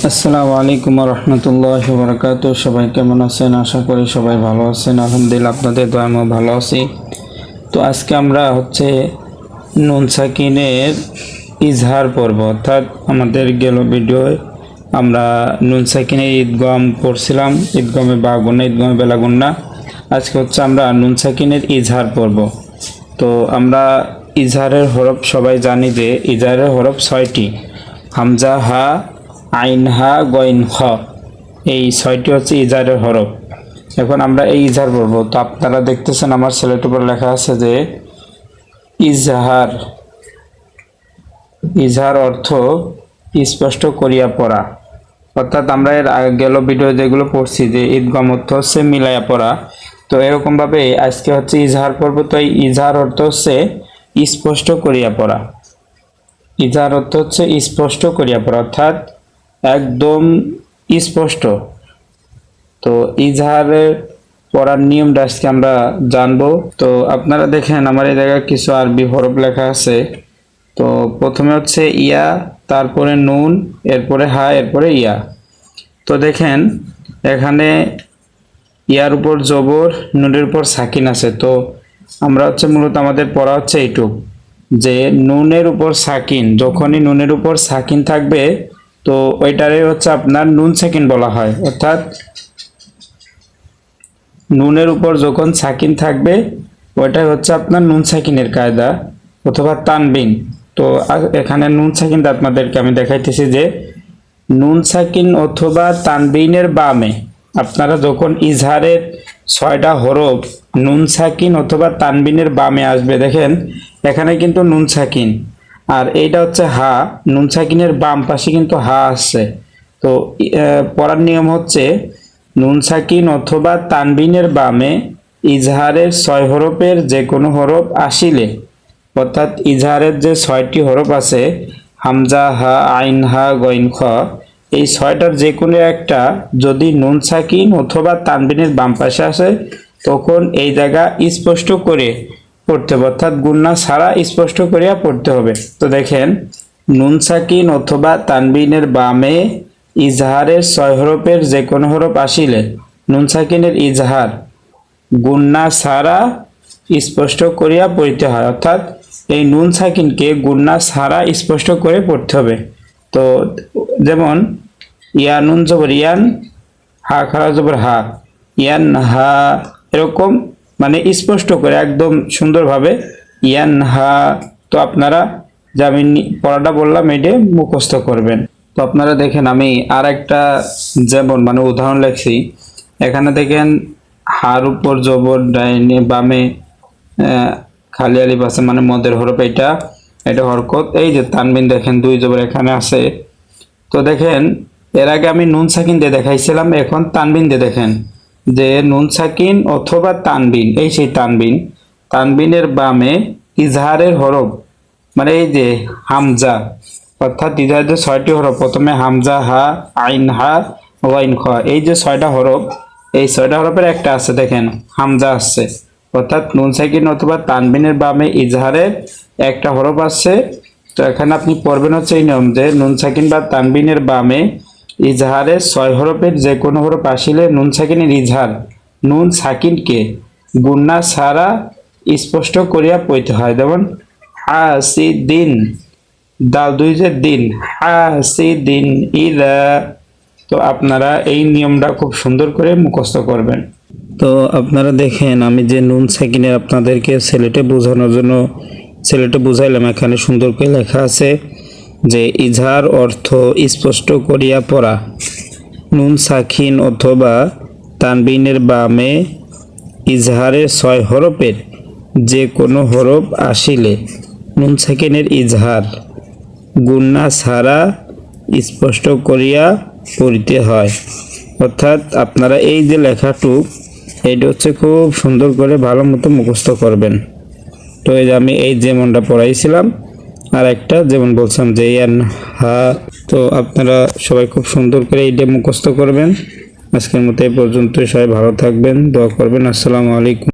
আসসালামু আলাইকুম রহমতুল্লাহি ওয়া বারাকাতুহু। সবাই কেমন আছেন? আশা করি সবাই ভালো আছেন। আলহামদুলিল্লাহ, আপনাদের দোয়ায় আমি ভালো আছি। তো আজকে আমরা নুন সাকিনের ইজহার পর্ব, অর্থাৎ আমাদের গেল ভিডিওয় আমরা নুন সাকিনের ঈদগম পড়ছিলাম, ঈদগমে বা গুণা, ঈদগমে বেলা গুণা। আজকে আমরা নুন সাকিনের ইজহার পর্ব। তো আমরা ইজহারের হরফ সবাই জানি যে ইজহারের হরফ 6টি। হামজা, হা, আইন, হা, গইন, খ, এই 6টি ইজহারের হরফ। এখন আমরা এই ইজহার পড়ব। তো আপনারা দেখতেছেন আমার স্লেটের উপর লেখা আছে যে ইজহার। ইজহার অর্থ স্পষ্ট করিয়া পড়া, অর্থাৎ আমরা এর গেল ভিডিও যেগুলো পড়ছি যে ঈদগম অর্থ মিলাইয়া পড়া। তো এরকমভাবে আজকে ইজহার পড়ব। তো এই ইজহার অর্থ স্পষ্ট করিয়া পড়া। ইজহার অর্থ স্পষ্ট করিয়া পড়া, অর্থাৎ একদম স্পষ্ট। তো ইজহারের পড়ার নিয়মটা আজকে আমরা জানবো। তো আপনারা দেখেন আমার এই জায়গায় কিছু আরবি হরফ লেখা আছে। তো প্রথমে ইয়া, তারপরে নুন, এরপরে হা, এরপরে ইয়া। তো দেখেন এখানে ইয়ার উপর জবর, নুনের উপর সাকিন আছে। তো আমরা মূলত আমাদের পড়া এইটুক যে নুনের উপর সাকিন, যখনই নুনের উপর সাকিন থাকবে তো ওইটারে আপনার নুন সাকিন বলা হয়। অর্থাৎ নুনের উপর যখন সাকিন থাকবে ওইটাই আপনার নুন সাকিনের কায়দা অথবা তানবিন। তো এখানে নুন সাকিনটা আপনাদেরকে আমি দেখাইতেছি যে নুন সাকিন অথবা তানবিনের বামে আপনারা যখন ইজহারের 6টা হরফ নুন সাকিন অথবা তানবিনের বামে আসবে, দেখেন এখানে কিন্তু নুন সাকিন, আর এইটা হা। নুন সাকিনের বাম পাশে কিন্তু হা আসছে। তো পড়ার নিয়ম নুন সাকিন অথবা তানবিনের বামে ইজহারের 6 হরফের যে কোনো হরফ আসিলে, অর্থাৎ ইজহারের যে 6টি হরফ আছে হামজা, হা, আইন, হা, গইন, খ, এই 6টার যে কোনো একটা যদি নুন সাকিন অথবা তানবিনের বাম পাশে আসে তখন এই জায়গা স্পষ্ট করে পড়তে হবে, অর্থাৎ গুন্না ছাড়া স্পষ্ট করিয়া পড়তে হবে। তো দেখেন নুন সাকিন অথবা তানবিনের বামে ইজহারের 6 হরফের যে কোনো হরফ আসিলে নুন সাকিনের ইজহার গুন্না ছাড়া স্পষ্ট করিয়া পড়তে হয়, অর্থাৎ এই নুন সাকিনকে গুন্না ছাড়া স্পষ্ট করে পড়তে হবে। তো যেমন ইয়া, নুন জবর ইয়ান, হা খারা জবর হা, ইয়ান হা, এরকম মানে স্পষ্ট করে একদম সুন্দরভাবে ইয়ান হা। তো আপনারা যে আমি পড়াটা বললাম এটা মুখস্থ করবেন। তো আপনারা দেখেন আমি আর একটা যেমন উদাহরণ লিখছি। এখানে দেখেন হার উপর জবর, ডাইনে বামে খালি আলিফ আছে, মদের হরফ। এটা হরকত। এই যে তানবিন দেখেন 2 জবর এখানে আছে। তো দেখেন এর আগে আমি নুন সাকিন দিয়ে দেখাইছিলাম, এখন তানবিন দিয়ে দেখেন যে নুন সাকিন অথবা তানবিন, এই সেই তানবিন। তানবিনের বামে ইজহারের হরফ এই যে হামজা, অর্থাৎ ইজহারের 6টি হরফ, প্রথমে হামজা, হা, আইন, হা, গইন, খ, এই যে 6টা হরফ, এই 6টা হরফের একটা আছে দেখেন হামজা আসছে, অর্থাৎ নুন সাকিন অথবা তানবিনের বামে ইজহারের একটা হরফ আসছে। তো এখানে আপনি পড়বেন এই নিয়ম যে নুন সাকিন বা তানবিনের বামে ইজহারের 6 হরফের যে কোনো হরফ আসিলে নুন সাকিনের ইজহার নুন সাকিনকে গুন্না ছাড়া স্পষ্ট করিয়া পড়তে হয়। যেমন হাসিদিন, দাল 2 যে দিন, হাসিদিন ইদা। তো আপনারা এই নিয়মটা খুব সুন্দর করে মুখস্থ করবেন। তো আপনারা দেখেন আমি যে নুন সাকিনের আপনাদেরকে সিলেটে বোঝানোর জন্য সিলেটে বুঝাইলাম, এখানে সুন্দর করে লেখা আছে যে ইজহার অর্থ স্পষ্ট করিয়া পড়া। নুন সাকিন অথবা তানবিনের বামে ইজহারের 6 হরফের যে কোনো হরফ আসিলে নুন সাকিনের ইজহার গুন্না ছাড়া স্পষ্ট করিয়া পড়িতে হয়। অর্থাৎ আপনারা এই যে লেখাটুক এটা খুব সুন্দর করে ভালো মতো মুখস্থ করবেন। তো এই যে আমি এই যেমনটা পড়াইছিলাম আর একটা যেমন বলছিলাম যে ইয়ান হা। তো আপনারা সবাই খুব সুন্দর করে এইটা মুখস্থ করবেন। আজকের মতো এই পর্যন্ত, সবাই ভালো থাকবেন, দোয়া করবেন। আসসালামু আলাইকুম।